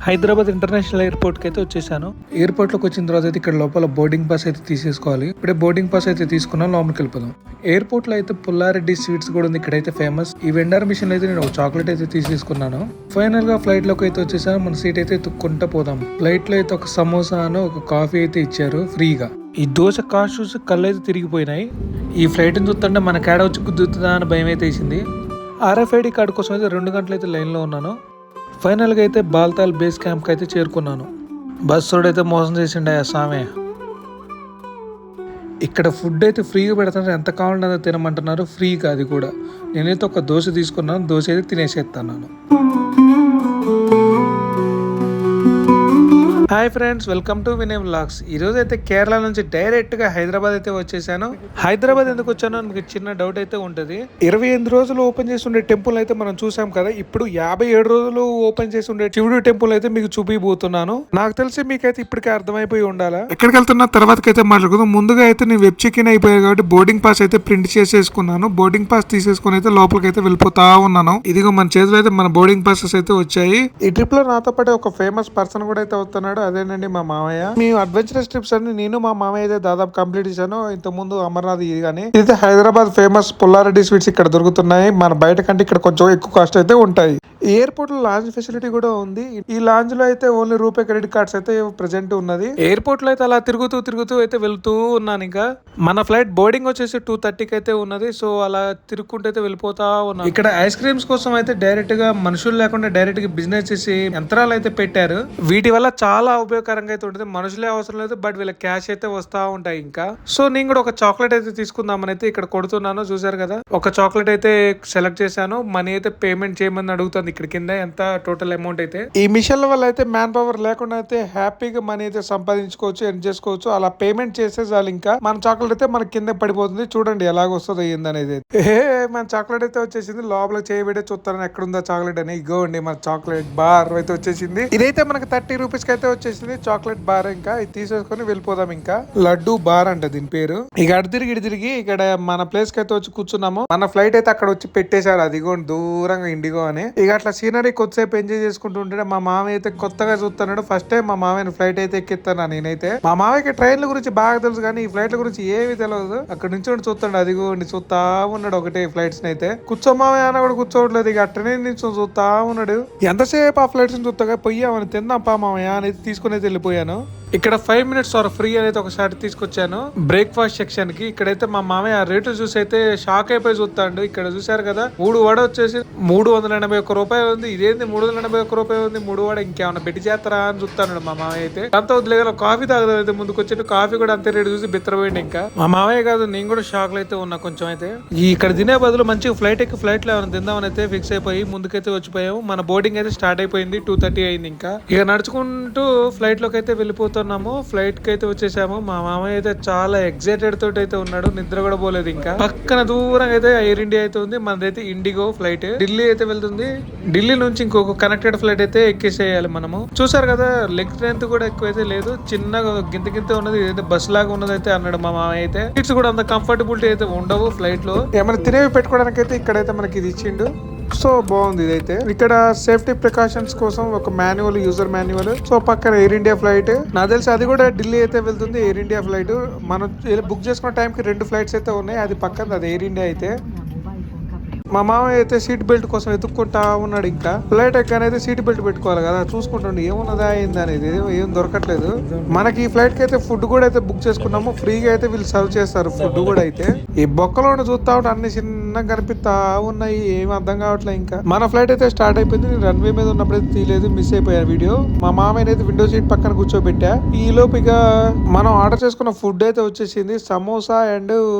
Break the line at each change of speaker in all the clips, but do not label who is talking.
Hyderabad international airport కి అయితే వచ్చేసాను. ఎయిర్పోర్ట్ లోకి వచ్చిన తర్వాత అయితే ఇక్కడ లోపల బోర్డింగ్ పాస్ అయితే తీసేసుకోవాలి. ఇప్పుడే బోర్డింగ్ పాస్ అయితే తీసుకున్నాం, లోపలికి వెళ్ళిపోదాం. ఎయిర్పోర్ట్ లో అయితే పుల్లారెడ్డి స్వీట్స్ కూడా ఉంది, ఇక్కడైతే ఫేమస్. ఈ వెండర్ మిషన్ అయితే నేను ఒక చాక్లెట్ అయితే తీసేసుకున్నాను. ఫైనల్ గా ఫ్లైట్ లోకి అయితే వచ్చేసాను. మన సీట్ అయితే తుక్కుంటా పోదాం. ఫ్లైట్ లో అయితే ఒక సమోసా అని ఒక కాఫీ అయితే ఇచ్చారు ఫ్రీగా. ఈ దోశ కాస్ట్ చూసి కళ్ళు అయితే తిరిగిపోయినాయి. ఈ ఫ్లైట్ ని చూస్తుంటే మన కేడ వచ్చి కుదురుతుందా అని భయం అయితే వేసింది. RFID కార్డు కోసం అయితే 2 గంటలు అయితే లైన్ లో ఉన్నాను. ఫైనల్గా అయితే బాల్తాల్ బేస్ క్యాంప్కి అయితే చేరుకున్నాను. బస్సోడు అయితే మోసం చేసిండే సామే. ఇక్కడ ఫుడ్ అయితే ఫ్రీగా పెడతాను, ఎంత కావాలంటే అంత తినమంటున్నారు, ఫ్రీగా అది కూడా. నేనైతే ఒక దోశ తీసుకున్నాను, దోశ అయితే తినేసేస్తాను. Hi friends, welcome to Vinay vlogs. ఈరోజు అయితే కేరళ నుంచి డైరెక్ట్గా హైదరాబాద్ అయితే వచ్చేసాను. హైదరాబాద్ ఎందుకు వచ్చానో మీకు చిన్న డౌట్ అయితే ఉంటుంది. 28 రోజులు ఓపెన్ చేసి ఉండే టెంపుల్ అయితే మనం చూసాం కదా. ఇప్పుడు 57 రోజులు ఓపెన్ చేసి ఉండే శివుడు టెంపుల్ అయితే మీకు చూపిపోతున్నాను. నాకు తెలిసి మీకైతే ఇప్పటికే అర్థమైపోయి ఉండాలా. ఎక్కడికి వెళ్తున్నా తర్వాతకైతే మాట్లాడుకుందాం. ముందుగా అయితే నేను వెబ్ చెక్ ఇన్ అయిపోయాయి కాబట్టి బోర్డింగ్ పాస్ అయితే ప్రింట్ చేసేసుకున్నాను. బోర్డింగ్ పాస్ తీసేసుకుని అయితే లోపలికి అయితే వెళ్ళిపోతా ఉన్నాను. ఇదిగో మన చేతిలో అయితే మన బోర్డింగ్ పాసెస్ అయితే వచ్చాయి. ఈ ట్రిప్ లో నాతో పాటు ఒక ఫేమస్ పర్సన్ కూడా అయితే వస్తున్నాడు, అదేనండి మా మామయ్య. మేము అడ్వెంచరస్ ట్రిప్స్ అన్ని నేను మా మామయ్య అయితే దాదాపు కంప్లీట్ చేశాను. ఇంత ముందు అమర్నాథ్ ఇది కానీ ఇది హైదరాబాద్ ఫేమస్ పుల్లారెడ్డి స్వీట్స్ ఇక్కడ దొరుకుతున్నాయి. మన బయట కంటే ఇక్కడ కొంచెం ఎక్కువ కాస్ట్ అయితే ఉంటాయి. ఈ ఎయిర్పోర్ట్ లో లాంజ్ ఫెసిలిటీ కూడా ఉంది. ఈ లాంజ్ లో అయితే ఓన్లీ రూపే క్రెడిట్ కార్డ్స్ అయితే ప్రెసెంట్ ఉన్నది. ఎయిర్పోర్ట్ లో అయితే అలా తిరుగుతూ అయితే వెళ్తూ ఉన్నాను. ఇంకా మన ఫ్లైట్ బోర్డింగ్ వచ్చేసి 2:30కి అయితే ఉన్నది. సో అలా తిరుగుకుంటూ అయితే వెళ్ళిపోతా ఉన్నాను. ఇక్కడ ఐస్ క్రీమ్స్ కోసం అయితే డైరెక్ట్ గా మనుషులు లేకుండా డైరెక్ట్ గా బిజినెస్ చేసి యంత్రాలు అయితే పెట్టారు. వీటి వల్ల చాలా ఉపయోగకరంగా అయితే ఉంటుంది. మనుషులే అవసరం లేదు, బట్ వీళ్ళ క్యాష్ అయితే వస్తా ఉంటాయి. ఇంకా సో నేను కూడా ఒక చాక్లెట్ అయితే తీసుకుందామని అయితే ఇక్కడ కొడుతున్నాను. చూసారు కదా, ఒక చాక్లెట్ అయితే సెలెక్ట్ చేశాను. మనీ అయితే పేమెంట్ చేయమని అడుగుతుంది ఇక్కడ కింద, ఎంత టోటల్ అమౌంట్ అయితే. ఈ మిషన్ వల్ల అయితే మ్యాన్ పవర్ లేకుండా అయితే హ్యాపీగా మనీ అయితే సంపాదించుకోవచ్చు, ఎర్న్ చేసుకోవచ్చు. అలా పేమెంట్ చేసే చాలు ఇంకా మన చాక్లెట్ అయితే మన కింద పడిపోతుంది. చూడండి ఎలాగ వస్తుంది ఏందనేది. మన చాక్లెట్ అయితే వచ్చేసింది. లోపల చేయబెట్టే చూస్తాను ఎక్కడుందా చాక్లెట్ అని. ఇగోండి మన చాక్లెట్ బార్ అయితే వచ్చేసింది. ఇదైతే మనకి 30 రూపీస్ కి అయితే వచ్చేసింది చాక్లెట్ బార్. ఇంకా ఇది తీసేసుకొని వెళ్ళిపోదాం. ఇంకా లడ్డు బార్ అంట దీని పేరు. ఇక అటు తిరిగి ఇక్కడ మన ప్లేస్ కి అయితే వచ్చి కూర్చున్నాము. మన ఫ్లైట్ అయితే అక్కడ వచ్చి పెట్టేశారు, అదిగోండి దూరంగా ఇండిగో అని. ఇక అట్లా సీనరీ కొద్దిసేపు ఎంజాయ్ చేసుకుంటూ ఉంటే మా మామయ్య అయితే కొత్తగా చూస్తున్నాడు. ఫస్ట్ టైం మా మామయ్యని ఫ్లైట్ అయితే ఎక్కిస్తాను నేనైతే. మా మామయ్యకి ట్రైన్ల గురించి బాగా తెలుసు కానీ ఈ ఫ్లైట్ల గురించి ఏమీ తెలియదు. అక్కడ నుంచి చూస్తాడు, అదిగోండి చూస్తా ఉన్నాడు ఒకటే ఫ్లైట్స్ అయితే. కూర్చో మామయ్య అన్న కూడా కూర్చోవట్లేదు. ఇక అట్టనే నుంచి చూస్తా ఉన్నాడు. ఎంతసేపు ఆ ఫ్లైట్స్ చూస్తాగా పోయామని తిందాం పా మామయ్య అనేది తీసుకుని అయితే వెళ్ళిపోయాను. ఇక్కడ 5 minutes ఆర్ ఫ్రీ అనేది ఒకసారి తీసుకొచ్చాను బ్రేక్ఫాస్ట్ సెక్షన్ కి. ఇక్కడైతే మా మామయ్య రేట్లు చూసి అయితే షాక్ అయిపోయి చూస్తాడు. ఇక్కడ చూసారు కదా, 3 వడ వచ్చేసి 381 రూపాయలు ఉంది. ఇదేంది 381 రూపాయలు ఉంది, 3 వడ ఇంకేమన్నా పెట్టి చేస్తారా అని చూస్తాడు మా మామయ్య అయితే. అంత వదిలేగా కాఫీ తాగదాం అయితే ముందుకు వచ్చి కాఫీ కూడా అంతే రేటు చూసి బిత్తరపోయింది. ఇంకా మా మామయ్య కాదు నేను కూడా షాక్ లో అయితే ఉన్నా కొంచెం అయితే. ఇక్కడ తినే బదులు మంచిగా ఫ్లైట్ ఎక్కి ఫ్లైట్ లో ఏమైనా తిందామని అయితే ఫిక్స్ అయిపోయి ముందుకైతే వచ్చిపోయాము. మన బోర్డింగ్ అయితే స్టార్ట్ అయిపోయింది, 2:30 అయింది. ఇంకా ఇక నడుచుకుంటూ ఫ్లైట్ లోకి అయితే వెళ్ళిపోతున్నాము. ఫ్లైట్ కి అయితే వచ్చేసాము. మా మామయ్య అయితే చాలా ఎక్సైటెడ్ తోటి అయితే ఉన్నాడు, నిద్ర కూడా పోలేదు. ఇంకా పక్కన దూరంగా అయితే ఎయిర్ ఇండియా అయితే ఉంది. మనదైతే ఇండిగో ఫ్లైట్ ఢిల్లీ అయితే వెళ్తుంది. ఢిల్లీ నుంచి ఇంకొక కనెక్టెడ్ ఫ్లైట్ అయితే ఎక్కేసేయాలి మనము. చూసారు కదా, లెగ్ లెంత్ కూడా ఎక్కువైతే లేదు, చిన్నగా గింత ఉన్నది. ఏదైతే బస్ లాగా ఉన్నది అయితే అన్నాడు మా మామయ్య అయితే. సీట్స్ కూడా అంత కంఫర్టబిలిటీ అయితే ఉండవు ఫ్లైట్ లో. ఏమైనా తినేవి పెట్టుకోవడానికి అయితే ఇక్కడైతే మనకి ఇది ఇచ్చిండు. సో బాగుంది ఇదైతే. ఇక్కడ సేఫ్టీ ప్రికాషన్స్ కోసం ఒక మాన్యువల్, యూజర్ మాన్యువల్. సో పక్కన ఎయిర్ ఇండియా ఫ్లైట్, నాకు తెలిసి అది కూడా ఢిల్లీ అయితే వెళ్తుంది. ఎయిర్ ఇండియా ఫ్లైట్ మనం బుక్ చేసుకున్న టైంకి 2 ఫ్లైట్స్ అయితే ఉన్నాయి. అది పక్కన అది ఎయిర్ ఇండియా అయితే. మా మామయ్య అయితే సీట్ బెల్ట్ కోసం ఎత్తుక్కుంటా ఉన్నాడు. ఇంకా ఫ్లైట్ ఎక్కనైతే సీట్ బెల్ట్ పెట్టుకోవాలి కదా, చూసుకుంటుండే ఏమున్నదా అయింది అనేది, ఏం దొరకట్లేదు మనకి. ఈ ఫ్లైట్ కి అయితే ఫుడ్ కూడా అయితే బుక్ చేసుకున్నాము, ఫ్రీగా అయితే వీళ్ళు సర్వ్ చేస్తారు ఫుడ్ కూడా అయితే. ఈ బొక్కలో చూస్తా ఉంటే అన్ని చిన్నగా కనిపిస్తా ఉన్నాయి, ఏమి అర్థం కావట్లేదు. ఇంకా మన ఫ్లైట్ అయితే స్టార్ట్ అయిపోయింది. నేను రన్వే మీద ఉన్నప్పుడు అయితే తీయలేదు, మిస్ అయిపోయా వీడియో. మా మామయ్య అయితే విండో సీట్ పక్కన కూర్చోబెట్టా. ఈ లోపు ఇక మనం ఆర్డర్ చేసుకున్న ఫుడ్ అయితే వచ్చేసింది. సమోసా అండ్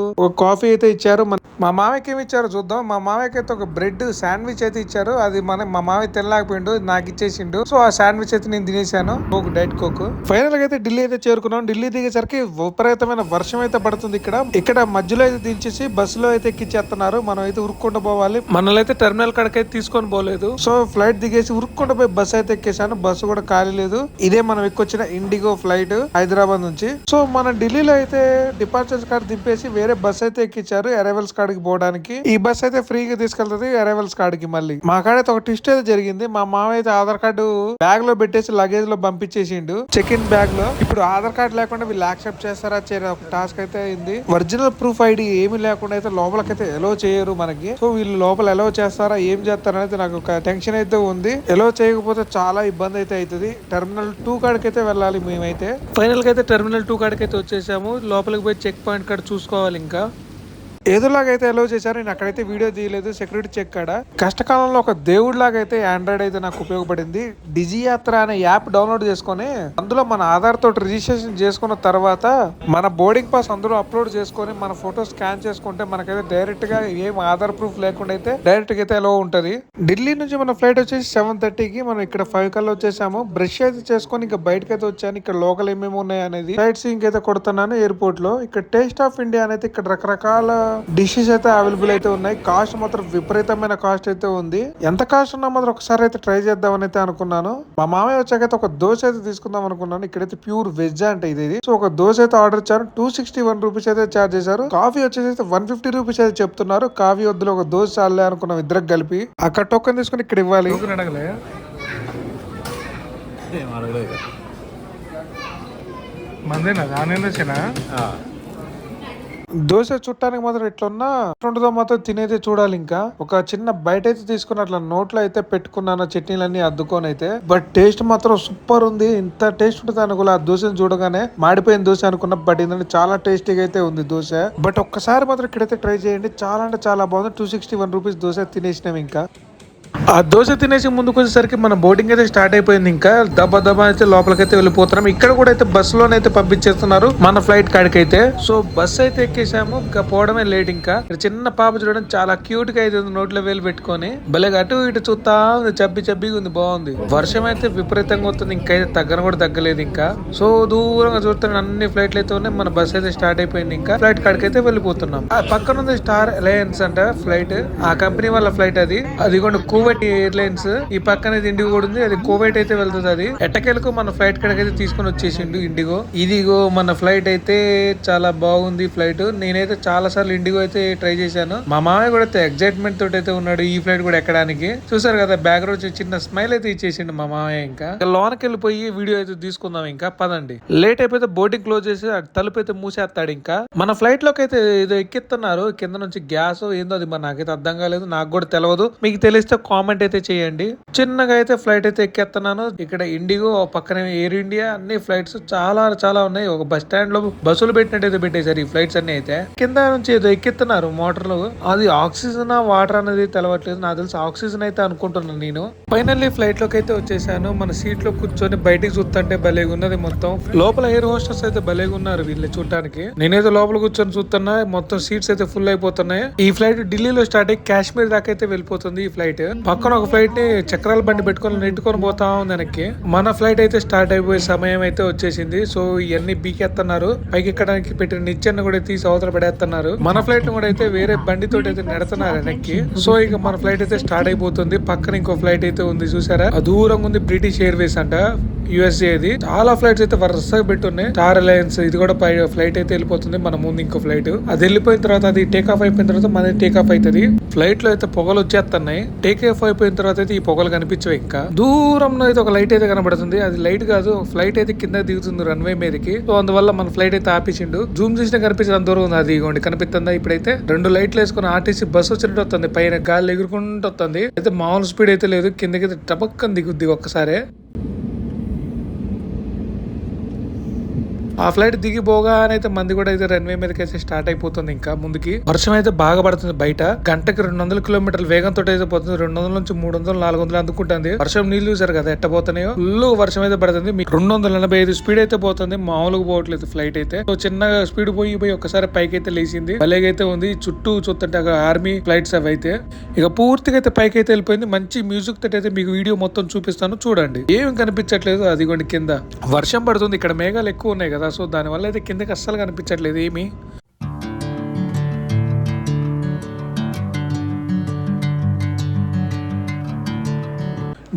ఒక కాఫీ అయితే ఇచ్చారు. మా మామయ్యకి ఏమి ఇచ్చారో చూద్దాం. మా మామయ్యకి అయితే ఒక బ్రెడ్ శాండ్విచ్ అయితే ఇచ్చారు. అది మా మామయ్య తినలేకపోయిండు, నాకు ఇచ్చేసిండు. సో ఆ శాండ్విచ్ అయితే నేను తినేసాను, ఒక డైట్ కోక్. ఫైనల్ గా అయితే ఢిల్లీ అయితే చేరుకున్నాం. ఢిల్లీ దిగేసరికి విపరీతమైన వర్షం అయితే పడుతుంది. ఇక్కడ మధ్యలో అయితే దించేసి బస్సులో అయితే ఎక్కిచ్చేస్తున్నారు. మనం అయితే ఉరుక్కుంటూ పోవాలి. మనల్ని అయితే టెర్మినల్ కాడికైతే తీసుకొని పోలేదు. సో ఫ్లైట్ దిగేసి ఉరుక్కుంటూ పోయి బస్ అయితే ఎక్కేసాను. బస్సు కూడా ఖాళీ లేదు. ఇదే మనం ఎక్కొచ్చిన ఇండిగో ఫ్లైట్ హైదరాబాద్ నుంచి. సో మన ఢిల్లీలో అయితే డిపార్చర్స్ కార్డ్ దింపేసి వేరే బస్ అయితే ఎక్కించారు అరైవల్స్ కాడికి పోవడానికి. ఈ బస్ అయితే ఫ్రీగా తీసుకెళ్తుంది అరైవల్స్ కాడికి. మళ్ళీ మా కాడైతే ఒక ట్విస్ట్ అయితే జరిగింది. మా మామ అయితే ఆధార్ కార్డు బ్యాగ్ లో పెట్టేసి లగేజ్ లో పంపించేసిండు చెక్ ఇన్ బ్యాగ్ లో. ఇప్పుడు ఆధార్ కార్డు లేకుండా వీళ్ళు యాక్సెప్ట్ చేస్తారా చేయరా ఒక టాస్క్ అయితే అయింది. ఒరిజినల్ ప్రూఫ్ ఐడి ఏమి లేకుండా అయితే లోపలికైతే ఎలో చేయరు మనకి. సో వీళ్ళు లోపల ఎలో చేస్తారా ఏం చేస్తారనేది నాకు ఒక టెన్షన్ అయితే ఉంది. ఎలో చేయకపోతే చాలా ఇబ్బంది అయితే అవుతుంది. టెర్మినల్ 2 కాడికి అయితే వెళ్ళాలి మేమైతే. ఫైనల్ గా అయితే టెర్మినల్ 2 కాడికి అయితే వచ్చేసాము. లోపలికి పోయి చెక్ పాయింట్ కాడ చూసుకోవాలి. ఇంకా ఏదోలాగా అయితే అలో చేశారు. నేను అక్కడైతే వీడియో తీయలేదు సెక్యూరిటీ చెక్ కాడ. కష్టకాలంలో ఒక దేవుడి లాగా అయితే ఆండ్రాయిడ్ అయితే నాకు ఉపయోగపడింది. డిజి యాత్ర అనే యాప్ డౌన్లోడ్ చేసుకొని అందులో మన ఆధార్ తోటి రిజిస్ట్రేషన్ చేసుకున్న తర్వాత మన బోర్డింగ్ పాస్ అందులో అప్లోడ్ చేసుకొని మన ఫోటో స్కాన్ చేసుకుంటే మనకైతే డైరెక్ట్ గా ఏం ఆధార్ ప్రూఫ్ లేకుండా అయితే డైరెక్ట్ గా అయితే అలో ఉంటది. ఢిల్లీ నుంచి మన ఫ్లైట్ వచ్చేసి 7:30కి మనం ఇక్కడ 5 కల్లా వచ్చేసాము. బ్రష్ అయితే చేసుకొని ఇంకా బయటకి అయితే వచ్చాను. ఇక్కడ లోకల్ ఏమేమి ఉన్నాయి అనేది సైట్ సీయింగ్ అయితే కొడుతున్నాను ఎయిర్పోర్ట్ లో. ఇక్కడ టేస్ట్ ఆఫ్ ఇండియా అనేది ఇక్కడ రకరకాల డిషెస్ అయితే అవైలబుల్ అయితే ఉన్నాయి. కాస్ట్ మాత్రం విపరీతమైన కాస్ట్ అయితే ఉంది. ఎంత కాస్ట్ ఉన్నా మాత్రం ఒకసారి అయితే ట్రై చేద్దామని అయితే అనుకున్నాను. మా మామయ్య వచ్చాకైతే ఒక దోశ అయితే తీసుకుందాం అనుకున్నాను. ఇక్కడైతే ప్యూర్ వెజ్ అంటే ఇది. సో ఒక దోశ అయితే ఆర్డర్ ఇచ్చాను. 261 రూపీస్ అయితే చార్జ్ చేశారు. కాఫీ వచ్చేసి 150 రూపీస్ అయితే చెప్తున్నారు. కాఫీ వద్దులో ఒక దోశ చాలే అనుకున్నాం ఇద్దరికి కలిపి. అక్కడ టోకెన్ తీసుకుని ఇక్కడ ఇవ్వాలి. మందేనా దానేనా దోశ చుట్టానికి మాత్రం ఎట్లున్నా ఉంటుందో మాత్రం తినేది చూడాలి. ఇంకా ఒక చిన్న బయట అయితే తీసుకుని అట్లా నోట్లో అయితే పెట్టుకున్నాను చట్నీలన్నీ అద్దుకొని అయితే. బట్ టేస్ట్ మాత్రం సూపర్ ఉంది. ఇంత టేస్ట్ ఉంటుంది అనుకోలే. ఆ దోశను చూడగానే మాడిపోయిన దోశ అనుకున్నా. బట్ ఏంటంటే చాలా టేస్టీగా అయితే ఉంది దోశ. బట్ ఒక్కసారి మాత్రం ఇక్కడైతే ట్రై చేయండి. చాలా అంటే చాలా బాగుంది. 261 రూపీస్ దోశ తినేసినాం. ఇంకా ఆ దోశ తినేసి ముందుకు వచ్చేసరికి మన బోటింగ్ అయితే స్టార్ట్ అయిపోయింది. ఇంకా దబా దబా అయితే లోపలికైతే వెళ్ళిపోతున్నాం. ఇక్కడ కూడా అయితే బస్సులోనైతే పంపించేస్తున్నారు మన ఫ్లైట్ కాడికి అయితే. సో బస్ అయితే ఎక్కేసాము. ఇంకా పోవడమే లేట్. ఇంకా చిన్న పాప చూడడం చాలా క్యూట్ గా అయితే నోట్లో వేలు పెట్టుకొని భలే అటు ఇటు చూస్తా ఉంది. చబ్బిగా ఉంది. బాగుంది. వర్షం అయితే విపరీతంగా వస్తుంది. ఇంకైతే తగ్గన కూడా తగ్గలేదు. ఇంకా సో దూరంగా చూస్తున్న అన్ని ఫ్లైట్లు అయితే ఉన్నాయి. మన బస్ అయితే స్టార్ట్ అయిపోయింది. ఇంకా ఫ్లైట్ కాడికి అయితే వెళ్ళిపోతున్నాం. ఆ పక్కన ఉంది స్టార్ అలయన్స్ అంట ఫ్లైట్. ఆ కంపెనీ వాళ్ళ ఫ్లైట్ అది కూడా కువైట్ ఎయిర్లైన్స్. ఈ పక్కన ఇండిగో కూడా ఉంది. అది కువైట్ అయితే వెళ్తుంది. అది ఎట్టకేలకు మన ఫ్లైట్ కడకైతే తీసుకొని వచ్చేసిండు ఇండిగో. ఇదిగో మన ఫ్లైట్ అయితే చాలా బాగుంది ఫ్లైట్. నేనైతే చాలా సార్లు ఇండిగో అయితే ట్రై చేశాను. మా మామయ్య కూడా ఎగ్జైట్మెంట్ తోటి అయితే ఉన్నాడు ఈ ఫ్లైట్ కూడా ఎక్కడానికి. చూసారు కదా బ్యాక్గ్రౌండ్ చిన్న స్మైల్ అయితే ఇచ్చేసిండు మా మామయ్య. ఇంకా లోనకి వెళ్ళిపోయి వీడియో అయితే తీసుకుందాం. ఇంకా పదండి. లేట్ అయిపోతే బోటింగ్ క్లోజ్ చేసి తలుపు అయితే మూసేస్తాడు. ఇంకా మన ఫ్లైట్ లోకి అయితే ఏదో ఎక్కిస్తున్నారు. కింద నుంచి గ్యాస్ ఏందో అది మరి నాకైతే అర్థం కాలేదు. నాకు కూడా తెలియదు. మీకు తెలిస్తే కామెంట్ అయితే చేయండి. చిన్నగా అయితే ఫ్లైట్ అయితే ఎక్కేస్తున్నాను. ఇక్కడ ఇండిగో పక్కన ఎయిర్ ఇండియా అన్ని ఫ్లైట్స్ చాలా ఉన్నాయి. ఒక బస్ స్టాండ్ లో బస్సులు పెట్టినట్టు పెట్టేశారు ఈ ఫ్లైట్స్ అన్ని. అయితే కింద నుంచి ఏదో ఎక్కిస్తున్నారు మోటార్లు. అది ఆక్సిజన్ వాటర్ అనేది తెలవట్లేదు. నాకు తెలిసి ఆక్సిజన్ అయితే అనుకుంటున్నాను నేను. ఫైనల్లీ ఫ్లైట్ లోకి అయితే వచ్చేసాను. మన సీట్ లో కూర్చొని బయటికి చూస్తుంటే భలేగా ఉన్నది మొత్తం. లోపల ఎయిర్ హోస్టర్స్ అయితే భలేగా ఉన్నారు వీళ్ళు చూడటానికి. నేనైతే లోపల కూర్చొని చూస్తున్నా. మొత్తం సీట్స్ అయితే ఫుల్ అయిపోతున్నాయి. ఈ ఫ్లైట్ ఢిల్లీలో స్టార్ట్ అయ్యి కాశ్మీర్ దాకా అయితే వెళ్ళిపోతుంది. ఈ ఫ్లైట్ పక్కన ఒక ఫ్లైట్ ని చక్రాల బండి పెట్టుకొని నెట్టుకొని పోతా ఉంది వెనక్కి. మన ఫ్లైట్ అయితే స్టార్ట్ అయిపోయే సమయం అయితే వచ్చేసింది. సో ఇవన్నీ బీకేస్తున్నారు. పైకి ఎక్కడానికి పెట్టిన నిచ్చెన్న కూడా తీసి అవతల పడేస్తున్నారు. మన ఫ్లైట్ ని కూడా అయితే వేరే బండితో అయితే నెడుతున్నారు వెనక్కి. సో ఇక మన ఫ్లైట్ అయితే స్టార్ట్ అయిపోతుంది. పక్కన ఇంకో ఫ్లైట్ అయితే ఉంది చూసారా. దూరంగా ఉంది బ్రిటిష్ ఎయిర్వేస్ అంట యుఎస్ఏ. అది చాలా ఫ్లైట్స్ అయితే వరుసగా పెట్టున్నాయి. స్టార్ అలయన్స్ ఇది కూడా ఫ్లైట్ అయితే వెళ్ళిపోతుంది. మన ముందు ఇంకో ఫ్లైట్ అది వెళ్ళిపోయిన తర్వాత అది టేక్ ఆఫ్ అయిపోయిన తర్వాత మన టేక్ ఆఫ్ అవుతుంది. ఫ్లైట్ లో అయితే పొగలు వచ్చేస్తున్నాయి. టేక్ ఆఫ్ అయిపోయిన తర్వాత అయితే ఈ పొగలు కనిపించవు. ఇంకా దూరంలో అయితే ఒక లైట్ అయితే కనబడుతుంది. అది లైట్ కాదు, ఫ్లైట్ అయితే కింద దిగుతుంది రన్వే మీదకి. సో అందువల్ల మన ఫ్లైట్ అయితే ఆపేసిండు. జూమ్ చేసిన కనిపించడం దూరం ఉంది. అది ఇగోండి కనిపిస్తుందా. ఇప్పుడైతే 2 లైట్లు వేసుకుని ఆర్టీసీ బస్సు వచ్చినట్టు వస్తుంది. పైన గాలి ఎగురుకుంటూ వస్తుంది. అయితే మామూలు స్పీడ్ అయితే లేదు. కిందకి టపక్కని దిగుద్ది ఒక్కసారి. ఆ ఫ్లైట్ దిగిపోగానే అయితే మంది కూడా అయితే రన్వే మీదకి అయితే స్టార్ట్ అయిపోతుంది. ఇంకా ముందుకి వర్షం అయితే బాగా పడుతుంది. బయట గంటకి 200 కిలోమీటర్ల వేగంతో అయితే పోతుంది. 200 నుంచి 300 400 అందుకుంటుంది. వర్షం నీళ్లు చూసారు కదా ఎట్టబోతున్నాయో. ఫుల్ వర్షం అయితే పడుతుంది. మీకు 285 స్పీడ్ అయితే పోతుంది. మామూలుగా పోవట్లేదు ఫ్లైట్ అయితే. సో చిన్నగా స్పీడ్ పోయి ఒకసారి పైకి అయితే లేచింది. భలేగైతే ఉంది. చుట్టూ చూస్తుంటే ఆర్మీ ఫ్లైట్స్ అవి అయితే ఇక పూర్తిగా అయితే పైకి అయితే వెళ్ళిపోయింది. మంచి మ్యూజిక్ తోటి అయితే మీకు వీడియో మొత్తం చూపిస్తాను చూడండి. ఏమి కనిపించట్లేదు. అదిగోండి కింద వర్షం పడుతుంది. ఇక్కడ మేఘాలు ఎక్కువ ఉన్నాయి కదా. సో దానివల్ల అయితే కిందకి అస్సలు కనిపించట్లేదు ఏమి.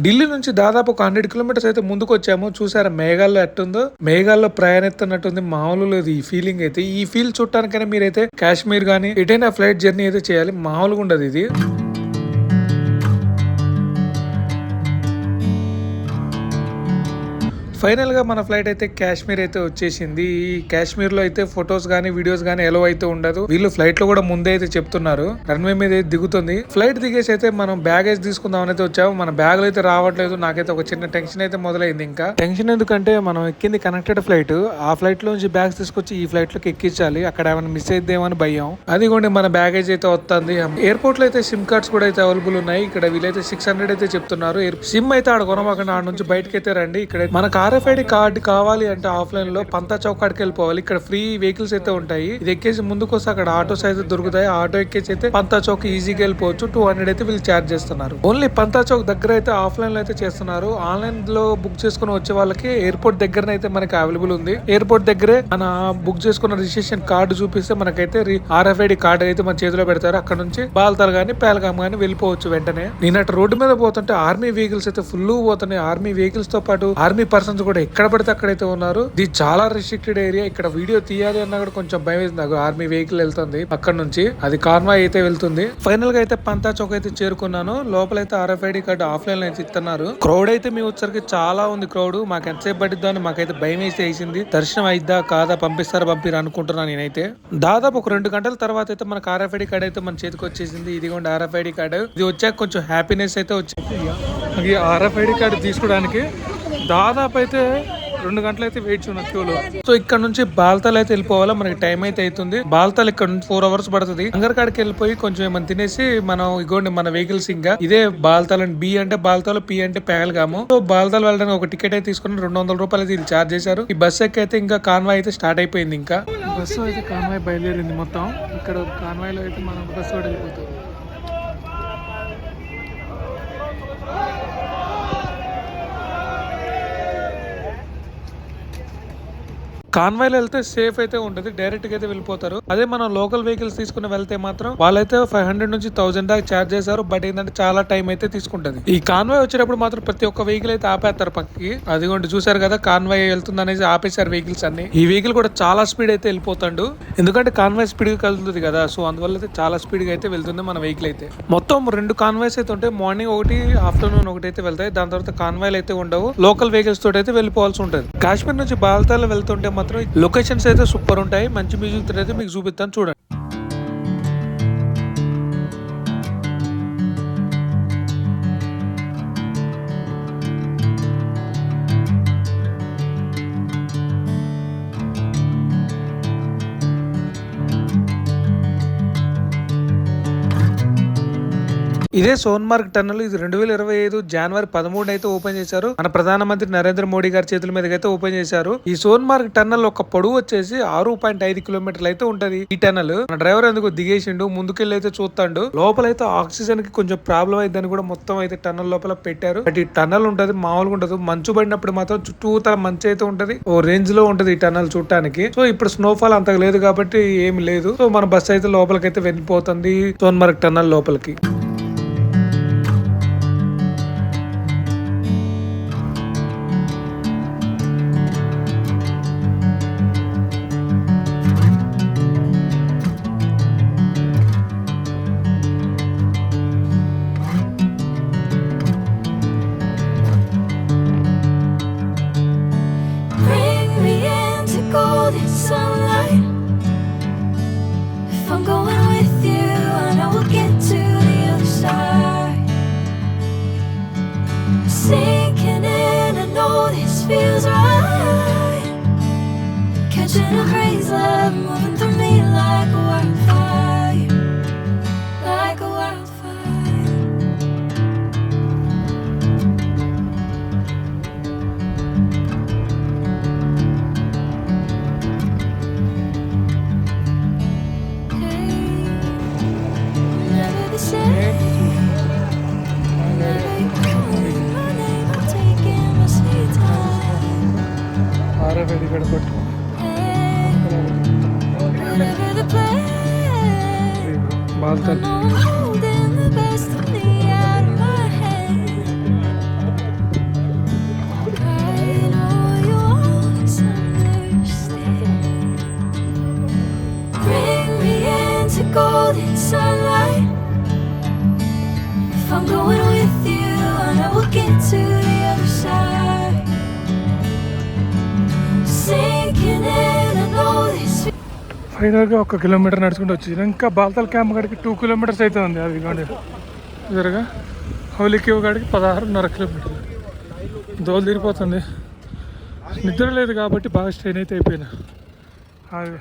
ఢిల్లీ నుంచి దాదాపు ఒక 100 కిలోమీటర్స్ అయితే ముందుకు వచ్చాము. చూసారా మేఘాల్లో ఎట్టుందో, మేఘాల్లో ప్రయాణిస్తున్నట్టుంది. మామూలు లేదు ఈ ఫీలింగ్ అయితే. ఈ ఫీల్ చుట్టానికైనా మీరైతే కాశ్మీర్ గానీ ఎటైనా ఫ్లైట్ జర్నీ అయితే చేయాలి. మామూలుగా ఉండదు ఇది. ఫైనల్ గా మన ఫ్లైట్ అయితే కాశ్మీర్ అయితే వచ్చేసింది. ఈ కాశ్మీర్ లో అయితే ఫొటోస్ గానీ వీడియోస్ గానీ ఎలో అయితే ఉండదు. వీళ్ళు ఫ్లైట్ లో కూడా ముందే అయితే చెప్తున్నారు. రన్వే మీద అయితే దిగుతుంది. ఫ్లైట్ దిగేసి అయితే మనం బ్యాగేజ్ తీసుకుందాం అయితే వచ్చాము. మన బ్యాగులు అయితే రావట్లేదు. నాకైతే ఒక చిన్న టెన్షన్ అయితే మొదలైంది. ఇంకా టెన్షన్ ఎందుకంటే మనం ఎక్కింది కనెక్టెడ్ ఫ్లైట్. ఆ ఫ్లైట్ లోంచి బ్యాగ్స్ తీసుకొచ్చి ఈ ఫ్లైట్ లోకి ఎక్కించాలి. అక్కడ ఏమైనా మిస్ అయిద్దేమని భయం. అదిగోండి మన బ్యాగేజ్ అయితే వస్తుంది. ఎయిర్పోర్ట్ లో అయితే సిమ్ కార్డ్స్ కూడా అయితే అవైలబుల్ ఉన్నాయి. ఇక్కడ వీళ్ళైతే 600 అయితే చెప్తున్నారు. సిమ్ అయితే ఆడ కొనమాకండి, ఆడ నుంచి బయటకి అయితే రండి. ఇక్కడ మన RFID కార్డు కావాలి అంటే ఆఫ్లైన్ లో పంతా చౌక్ కాడికి వెళ్ళిపోవాలి. ఇక్కడ ఫ్రీ వెహికల్స్ అయితే ఉంటాయి. ఇది ఎక్కేసి ముందుకు వస్తే అక్కడ ఆటోస్ అయితే దొరుకుతాయి. ఆటో ఎక్కేసి అయితే పంతా చౌక్ ఈజీగా వెళ్ళిపోవచ్చు. 200 అయితే వీళ్ళు ఛార్జ్ చేస్తున్నారు. ఓన్లీ పంతా చౌక్ దగ్గర అయితే ఆఫ్లైన్ లో అయితే చేస్తున్నారు. ఆన్లైన్ లో బుక్ చేసుకుని వచ్చే వాళ్ళకి ఎయిర్పోర్ట్ దగ్గర అయితే మనకి అవైలబుల్ ఉంది. ఎయిర్పోర్ట్ దగ్గరే మన బుక్ చేసుకున్న రిజిస్ట్రేషన్ కార్డు చూపిస్తే మనకైతే RFID కార్డు అయితే మన చేతిలో పెడతారు. అక్కడ నుంచి బాల్తాల్ గానీ పేల్గామ్ గానీ వెళ్ళిపోవచ్చు వెంటనే. నేను అటు రోడ్డు మీద పోతుంటే ఆర్మీ వెహికల్స్ అయితే ఫుల్ పోతున్నాయి. ఆర్మీ వెహికల్స్ తో పాటు ఆర్మీ పర్సన్స్ కూడా ఎక్కడ పడితే అక్కడైతే ఉన్నారు. ఇది చాలా రిస్ట్రిక్టెడ్ ఏరియా. ఇక్కడ వీడియో తీయాలి అన్నా కూడా కొంచెం భయం వేసింది. నాకు ఆర్మీ వెహికల్ వెళ్తుంది అక్కడ నుంచి. అది కాన్వాయ్ అయితే వెళ్తుంది. ఫైనల్ గా అయితే పంతా చౌక్ అయితే చేరుకున్నాను. లోపలైతే RFID కార్డు ఆఫ్లైన్ లో అయితే ఇస్తున్నారు. క్రౌడ్ అయితే మీ వచ్చరికి చాలా ఉంది. క్రౌడ్ మాకు ఎంతసేపు పట్టిద్దో అని మాకైతే భయం వేసేసింది. దర్శనం అయిద్దా కాదా, పంపిరు అనుకుంటున్నాను నేనైతే. దాదాపు ఒక 2 గంటల తర్వాత అయితే మనకు RFID కార్డు అయితే మన చేతికి వచ్చేసింది. ఇదిగోండి RFID కార్డు. ఇది వచ్చాక కొంచెం హ్యాపీనెస్ అయితే వచ్చింది. ఈ RFID కార్డు తీసుకోవడానికి దాదాపు అయితే 2 గంటలు అయితే వెయిట్ చేయను క్యూలో. సో ఇక్కడ నుంచి బాల్తాల్ అయితే వెళ్ళిపోవాలా. మనకి టైం అయితే అవుతుంది. బాల్తాల్ ఇక్కడ నుంచి 4 అవర్స్ పడుతుంది. అంగర్కాడికి వెళ్ళిపోయి కొంచెం ఏమైనా తినేసి మనం ఇగోండి మన వెహికల్స్ ఇంకా ఇదే బాల్తాల్ అండ్ B అంటే బాల్తాల్, P అంటే పేల్గాము. సో బాల్తాల్ వెళ్ళడానికి ఒక టికెట్ అయితే తీసుకుని 200 రూపాయలు అయితే ఛార్జ్ చేశారు. ఈ బస్ ఎక్కి అయితే ఇంకా కాన్వాయ్ అయితే స్టార్ట్ అయిపోయింది. ఇంకా బస్సు అయితే కాన్వాయ్ బయలుదేరింది మొత్తం. ఇక్కడ కాన్వాయ్ లో అయితే మనం బస్సు కూడా వెళ్ళిపోతాం. కాన్వాయ్లో వెళ్తే సేఫ్ అయితే ఉంటుంది. డైరెక్ట్ గా అయితే వెళ్ళిపోతారు. అదే మనం లోకల్ వెహికల్స్ తీసుకుని వెళ్తే మాత్రం వాళ్ళైతే 500 నుంచి 1000 దాకా ఛార్జ్ చేశారు. బట్ ఏంటంటే చాలా టైం అయితే తీసుకుంటది. ఈ కాన్వాయ్ వచ్చేటప్పుడు మాత్రం ప్రతి ఒక్క వెహికల్ అయితే ఆపేస్తారు పక్కకి. అదిగోండి చూసారు కదా కాన్వాయ్ వెళ్తుంది అనేసి ఆపేశారు వెహికల్స్ అన్ని. ఈ వెహికల్ కూడా చాలా స్పీడ్ అయితే వెళ్ళిపోతాడు. ఎందుకంటే కాన్వాయ్ స్పీడ్ గా కలుగుతుంది కదా. సో అందువల్ల అయితే చాలా స్పీడ్ గా అయితే వెళ్తుంది మన వెహికల్ అయితే. మొత్తం 2 కాన్వాయ్స్ అయితే ఉంటాయి. మార్నింగ్ ఒకటి, ఆఫ్టర్నూన్ ఒకటి అయితే వెళ్తాయి. దాని తర్వాత కాన్వాయ్లు అయితే ఉండవు. లోకల్ వెహికల్స్ తోటి అయితే వెళ్ళిపోవాల్సి ఉంటుంది. కాశ్మీర్ నుంచి బాల్తాల్ వెళ్తుంటే లొకేషన్స్ అయితే సూపర్ ఉంటాయి. మంచి మ్యూజిక్ అయితే మీకు చూపిస్తాను చూడండి. ఇదే సోన్మార్గ్ టన్నల్. ఇది 2025 జనవరి 13 అయితే ఓపెన్ చేశారు. మన ప్రధానమంత్రి నరేంద్ర మోడీ గారి చేతుల మీదకి అయితే ఓపెన్ చేశారు. ఈ సోన్మార్గ్ టన్నల్ ఒక పొడవు వచ్చేసి 6.5 కిలోమీటర్లు అయితే ఉంటది. ఈ టన్నల్ మన డ్రైవర్ ఎందుకు దిగేసిండు, ముందుకెళ్ళి అయితే చూస్తాడు. లోపలైతే ఆక్సిజన్ కి కొంచెం ప్రాబ్లం అయిద్దని కూడా మొత్తం అయితే టన్నల్ లోపల పెట్టారు. బట్ ఈ టన్నల్ ఉంటది మామూలుగా ఉండదు. మంచు పడినప్పుడు మాత్రం చుట్టూ మంచు అయితే ఉంటది. ఓ రేంజ్ లో ఉంటది ఈ టన్నల్ చూడటానికి. సో ఇప్పుడు స్నోఫాల్ అంతగా లేదు కాబట్టి ఏమి లేదు. సో మన బస్ అయితే లోపలికి అయితే వెళ్ళిపోతుంది సోన్మార్గ్ టన్నల్ లోపలికి. బాల్తాల్
ఫైనల్గా 1 కిలోమీటర్ నడుచుకుంటూ వచ్చి ఇంకా బాల్తాల్ క్యాంప్ కాడికి 2 కిలోమీటర్స్ అయితే ఉంది. అది కాండి జరగా హౌలీ కేవ్ కాడికి 16.5 కిలోమీటర్లు. దోలు తిరిగిపోతుంది. నిద్ర లేదు కాబట్టి బాగా స్ట్రెయిన్ అయితే అయిపోయినా. అది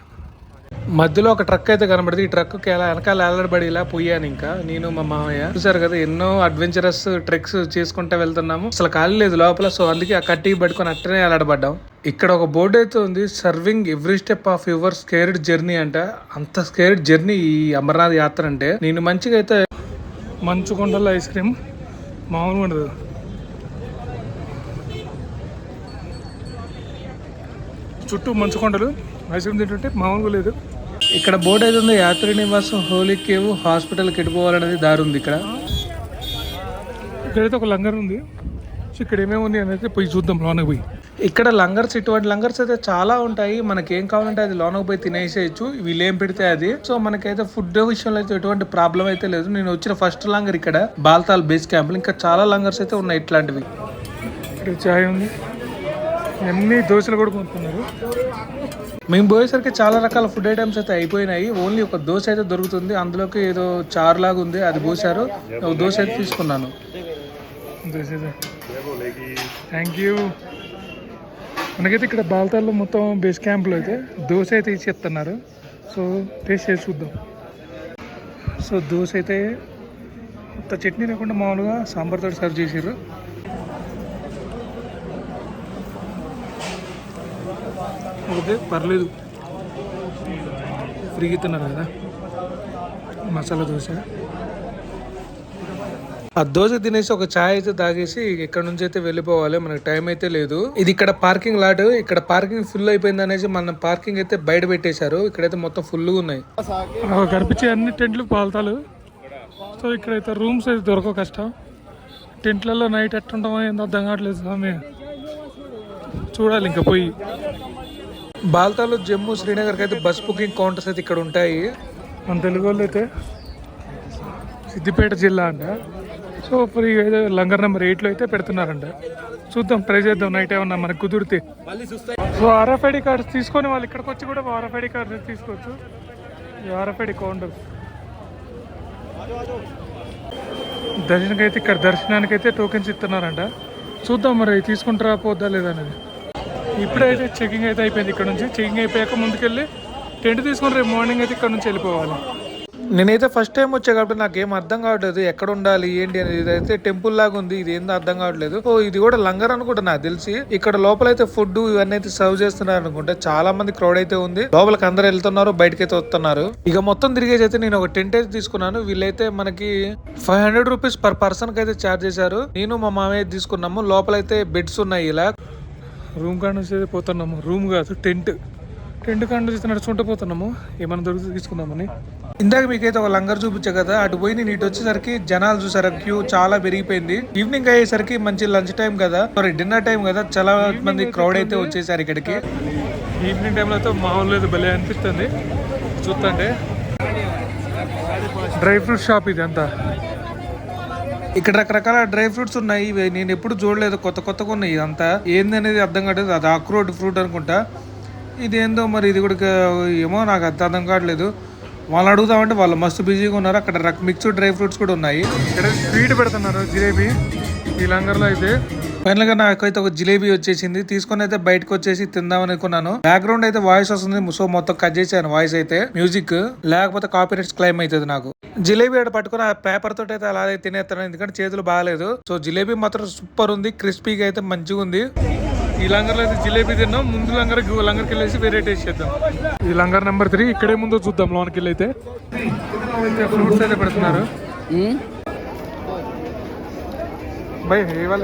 మధ్యలో ఒక ట్రక్ అయితే కనబడింది. ఈ ట్రక్కి ఎలా వెనకాల ఏలాడబడి ఇలా పోయాను. ఇంకా నేను మా మామయ్య చూసారు కదా, ఎన్నో అడ్వెంచరస్ ట్రెక్స్ చేసుకుంటూ వెళ్తున్నాము. అసలు ఖాళీ లేదు లోపల. సో అందుకే ఆ కట్టికి పట్టుకొని అట్టనే ఏలాడబడ్డాం. ఇక్కడ ఒక బోర్డు అయితే ఉంది, serving every step of your scared journey అంట. అంత స్కేర్డ్ జర్నీ ఈ అమర్నాథ్ యాత్ర అంటే. నేను మంచిగా అయితే మంచు కొండల ఐస్ క్రీమ్ మామూలుగా ఉండదు. చుట్టూ మంచు కొండలు, ఐస్ క్రీమ్ తింటుంటే మామూలుగా లేదు. ఇక్కడ బోర్డు అయితే ఉంది, యాత్రి నివాసం హోలీ కేవ్ హాస్పిటల్ కెడిపోవాలనేది దారి ఉంది. ఇక్కడైతే ఒక లంగర్ ఉంది. సో ఇక్కడ ఏమేమి ఉంది అనేది పోయి చూద్దాం లోనకి పోయి. ఇక్కడ లంగర్స్, ఇటువంటి లంగర్స్ అయితే చాలా ఉంటాయి. మనకి ఏం కావాలంటే అది లోనకి పోయి తినేసేయచ్చు. వీళ్ళు ఏం పెడితే అది. సో మనకైతే ఫుడ్ విషయంలో అయితే ఎటువంటి ప్రాబ్లం అయితే లేదు. నేను వచ్చిన ఫస్ట్ లంగర్ ఇక్కడ బాల్తాల్ బేస్ క్యాంప్. ఇంకా చాలా లంగర్స్ అయితే ఉన్నాయి ఇట్లాంటివి. ఇక్కడ చాయ్ ఉంది, అన్ని దోశలు కూడా కొనుక్కున్నారు. మేము పోయేసరికి చాలా రకాల ఫుడ్ ఐటమ్స్ అయితే అయిపోయినాయి. ఓన్లీ ఒక దోశ అయితే దొరుకుతుంది. అందులోకి ఏదో చారు లాగా ఉంది, అది పోసారు. ఒక దోశ అయితే తీసుకున్నాను. Thank you. మనకైతే ఇక్కడ బాల్తాల్లో మొత్తం బేస్ క్యాంప్లో అయితే దోశ అయితే ఇచ్చేస్తున్నారు. సో టేస్ట్ చేసి చూద్దాం. సో దోశ అయితే మొత్తం చట్నీ లేకుండా మామూలుగా సాంబార్తో సర్వ్ చేసారు. ఓకే పర్లేదు, ఫ్రీగా ఇస్తున్నారు కదా మసాలా దోశ. ఆ దోశ తినేసి ఒక చాయ్ అయితే తాగేసి ఇక్కడ నుంచి అయితే వెళ్ళిపోవాలి. మనకి టైం అయితే లేదు. ఇది ఇక్కడ పార్కింగ్ లాట్. ఇక్కడ పార్కింగ్ ఫుల్ అయిపోయింది అనేసి మన పార్కింగ్ అయితే బయట పెట్టేశారు. ఇక్కడైతే మొత్తం ఫుల్గా ఉన్నాయి. కనిపించే అన్ని టెంట్లు పాల్తాలు. సో ఇక్కడైతే రూమ్స్ అయితే దొరకవు, కష్టం. టెంట్లలో నైట్ ఎట్టుంటామో ఏందో అర్థం కావట్లేదు స్వామి. చూడాలి ఇంకా పోయి. బాల్తాలు జమ్మూ శ్రీనగర్కి అయితే బస్ బుకింగ్ కౌంటర్స్ అయితే ఇక్కడ ఉంటాయి. మన తెలుగు వాళ్ళు అయితే సిద్దిపేట జిల్లా అంట. సో ఫ్రీ అయితే లంగర్ నెంబర్ 8లో అయితే పెడుతున్నారంట. చూద్దాం, ట్రై చేద్దాం నైట్ ఏమన్నా మనకు కుదిరితే. సో RFID కార్డ్స్ తీసుకొని వాళ్ళు ఇక్కడికి వచ్చి కూడా RFID కార్డ్స్ తీసుకోవచ్చు. RFID కౌంటర్ దర్శనానికి అయితే ఇక్కడ దర్శనానికి అయితే టోకెన్స్ ఇస్తున్నారంట. చూద్దాం మరి తీసుకుంటారా పోద్దా లేదా అనేది. ఇప్పుడైతే చెకింగ్ అయితే అయిపోయింది. ఇక్కడ నుంచి చెకింగ్ అయిపోయాక ముందుకెళ్ళి టెంట్ తీసుకొని రేపు మార్నింగ్ అయితే ఇక్కడ నుంచి వెళ్ళిపోవాలి. నేనైతే ఫస్ట్ టైం వచ్చా కాబట్టి నాకు ఏం అర్థం కావట్లేదు ఎక్కడ ఉండాలి ఏంటి అనేది. ఇదైతే టెంపుల్ లాగా ఉంది, ఇది ఏందో అర్థం కావట్లేదు. సో ఇది కూడా లంగర్ అనుకుంటా నాకు తెలిసి. ఇక్కడ లోపలైతే ఫుడ్ ఇవన్నీ అయితే సర్వ్ చేస్తున్నారు అనుకుంటా. చాలా మంది క్రౌడ్ అయితే ఉంది. లోపలికి అందరు వెళ్తున్నారు, బయటకైతే వస్తున్నారు. ఇక మొత్తం తిరిగేసి అయితే నేను ఒక టెంట్ అయితే తీసుకున్నాను. వీళ్ళైతే మనకి 500 రూపీస్ పర్ పర్సన్ కి అయితే ఛార్జ్ చేశారు. నేను మా మామయ్య తీసుకున్నాము. లోపలైతే బెడ్స్ ఉన్నాయి. ఇలా రూమ్ కాడ నుంచి అయితే పోతున్నాము. రూమ్ కాదు, టెంట్ కాడ నుంచి నడుచుకుంటూ పోతున్నాము. ఏమైనా దొరికితే తీసుకుందామని. ఇందాక మీకైతే ఒక లంగర్ చూపించా కదా, అటు పోయి నేను ఇటు వచ్చేసరికి జనాలు చూసారు, క్యూ చాలా పెరిగిపోయింది. ఈవినింగ్ అయ్యేసరికి మంచి లంచ్ టైం కదా, సారీ డిన్నర్ టైం కదా, చాలా మంది క్రౌడ్ అయితే వచ్చేసారు ఇక్కడికి. ఈవినింగ్ టైంలో అయితే మామూలు అయితే భలే అనిపిస్తుంది చూస్తుంటే. డ్రై ఫ్రూట్ షాప్ ఇది అంతా. ఇక్కడ రకరకాల డ్రై ఫ్రూట్స్ ఉన్నాయి. నేను ఎప్పుడు చూడలేదు, కొత్తగా ఉన్నాయి. ఇదంతా ఏంది అనేది అర్థం కావట్లేదు. అది అక్రోడ్ ఫ్రూట్ అనుకుంటా. ఇదేందో మరి, ఇది కూడా ఏమో నాకు అర్థం కావట్లేదు. వాళ్ళు అడుగుదామంటే వాళ్ళు మస్తు బిజీగా ఉన్నారు. అక్కడ మిక్స్డ్ డ్రై ఫ్రూట్స్ కూడా ఉన్నాయి. ఇక్కడ స్వీట్ పెడుతున్నారు, జిలేబీ. ఈ లంగర్లో అయితే ఫైనల్ గా నాకైతే ఒక జిలేబీ వచ్చేసింది. తీసుకొని అయితే బయటకు వచ్చేసి తిందామని అనుకున్నాను. బ్యాక్గ్రౌండ్ అయితే వాయిస్ వస్తుంది, సో మొత్తం కట్ చేశాను వాయిస్ అయితే, మ్యూజిక్ లేకపోతే కాపీరైట్స్ క్లైమ్ అవుతుంది నాకు. జిలేబీ ఆడ పట్టుకుని ఆ పేపర్ తోటి అయితే అలా తినేస్తాను, ఎందుకంటే చేతులు బాగాలేదు. సో జిలేబీ మాత్రం సూపర్ ఉంది, క్రిస్పీగా అయితే మంచిగా ఉంది. ఈ లంగర్లో అయితే జిలేబీ తిన్నాం. ముందు లంగర్కి వెళ్ళేసి వేరే టేస్ట్ చేద్దాం. ఈ లంగర్ నెంబర్ 3 ఇక్కడే ముందు చూద్దాం. లోనికి వెళ్ళి అయితే ఫ్రూట్స్ అయితే పెడుతున్నారు. బై ఇవాళ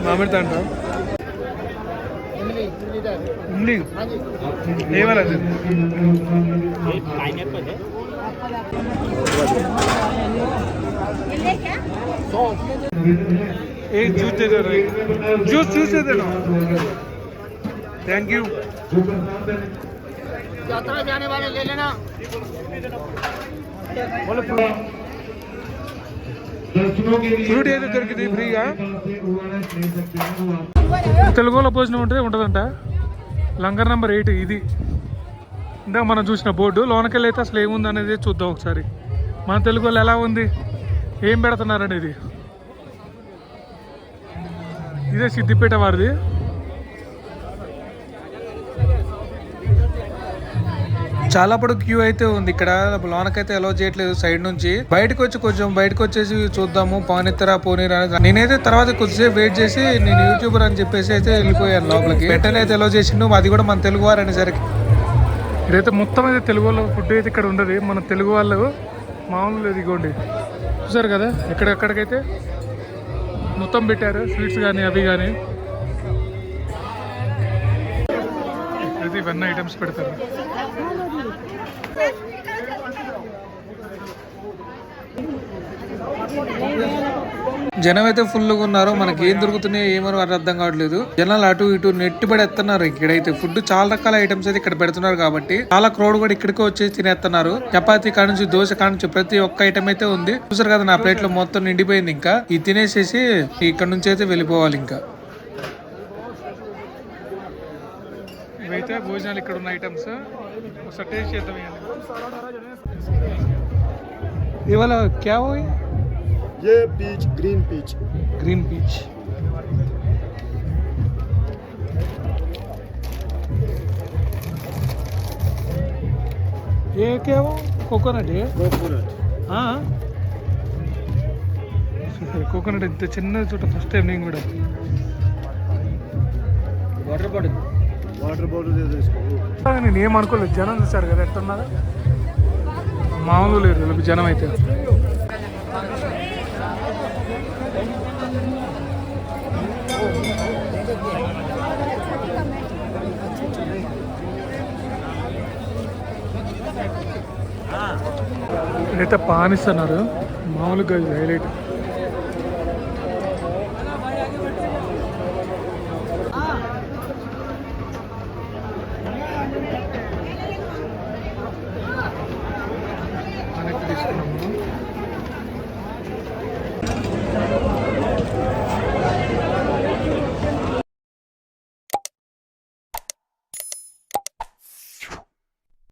మామిడి తాండ ये वाला एक जूस दे दो, जूस दे देना। Thank you. यात्रा जाने वाले ले लेना। बोलो ఫ్రూటీ అయితే దొరికింది ఫ్రీగా. తెలుగులో భోజనం ఉంటుందంట. లంగర్ నెంబర్ 8 ఇది. ఇందాక మనం చూసిన బోర్డు. లోనకెళ్ళి అయితే అసలు ఏముంది అనేది చూద్దాం ఒకసారి. మన తెలుగు వాళ్ళు ఎలా ఉంది, ఏం పెడుతున్నారు అనేది. ఇదే సిద్దిపేట వారిది.
చాలా పొడుగు క్యూ అయితే ఉంది ఇక్కడ. లోనకైతే అలౌ చేయట్లేదు సైడ్ నుంచి. బయటకు వచ్చేసి చూద్దాము పానిత్తరా పోనీరా. నేనైతే తర్వాత కొద్దిసేపు వెయిట్ చేసి నేను యూట్యూబర్ అని చెప్పేసి అయితే వెళ్ళిపోయాను లోపలికి. వెంటనే అయితే అలౌ చేసిండు, అది కూడా మన తెలుగు వారు అనేసరికి.
ఇదైతే మొత్తం అయితే తెలుగు వాళ్ళ ఫుడ్ అయితే ఇక్కడ ఉండదు. మన తెలుగు వాళ్ళు మామూలు లేదు. ఇగోండి చూసారు కదా, ఎక్కడెక్కడికైతే మొత్తం పెట్టారు. స్వీట్స్ కానీ అవి కానీ అయితే ఇవన్నీ ఐటమ్స్ పెడతారు.
జనం అయితే ఫుల్గా ఉన్నారు. మనకి ఏం దొరుకుతున్నాయో ఏమో అర్థం కావట్లేదు. జనాలు అటు ఇటు నెట్టి పడేస్తున్నారు. ఇక్కడైతే ఫుడ్ చాలా రకాల ఐటమ్స్ అయితే ఇక్కడ పెడుతున్నారు కాబట్టి చాలా క్రౌడ్ కూడా ఇక్కడికి వచ్చేసి తినేస్తున్నారు. చపాతీ కాడ నుంచి దోశ కాడ నుంచి ప్రతి ఒక్క ఐటమ్ అయితే ఉంది. చూసారు కదా, నా ప్లేట్ లో మొత్తం నిండిపోయింది. ఇంకా ఇది తినేసేసి ఇక్కడ నుంచి అయితే వెళ్ళిపోవాలి. ఇంకా
ఇవైతే భోజనాలు ఇక్కడ ఉన్న ఐటమ్స్. ఒకసారి టేస్ట్ చేద్దాం.
ఇవాళ క్యా హోయ్?
ये pitch green pitch
green pitch ये क्या वो कोकोनट है?
कोकोनट
కోకోనట్ ఇంత చిన్న చోట ఫస్ట్ టైం నేను కూడా.
वाटर बॉटल दे दो इसको.
నేను ఏం అనుకోలేదు. జనం చూసారు కదా ఎట్టున్నారు, మామూలు లేదు జనం అయితే. ఇదైతే పానిస్తున్నారు మామూలుగా. హైలైట్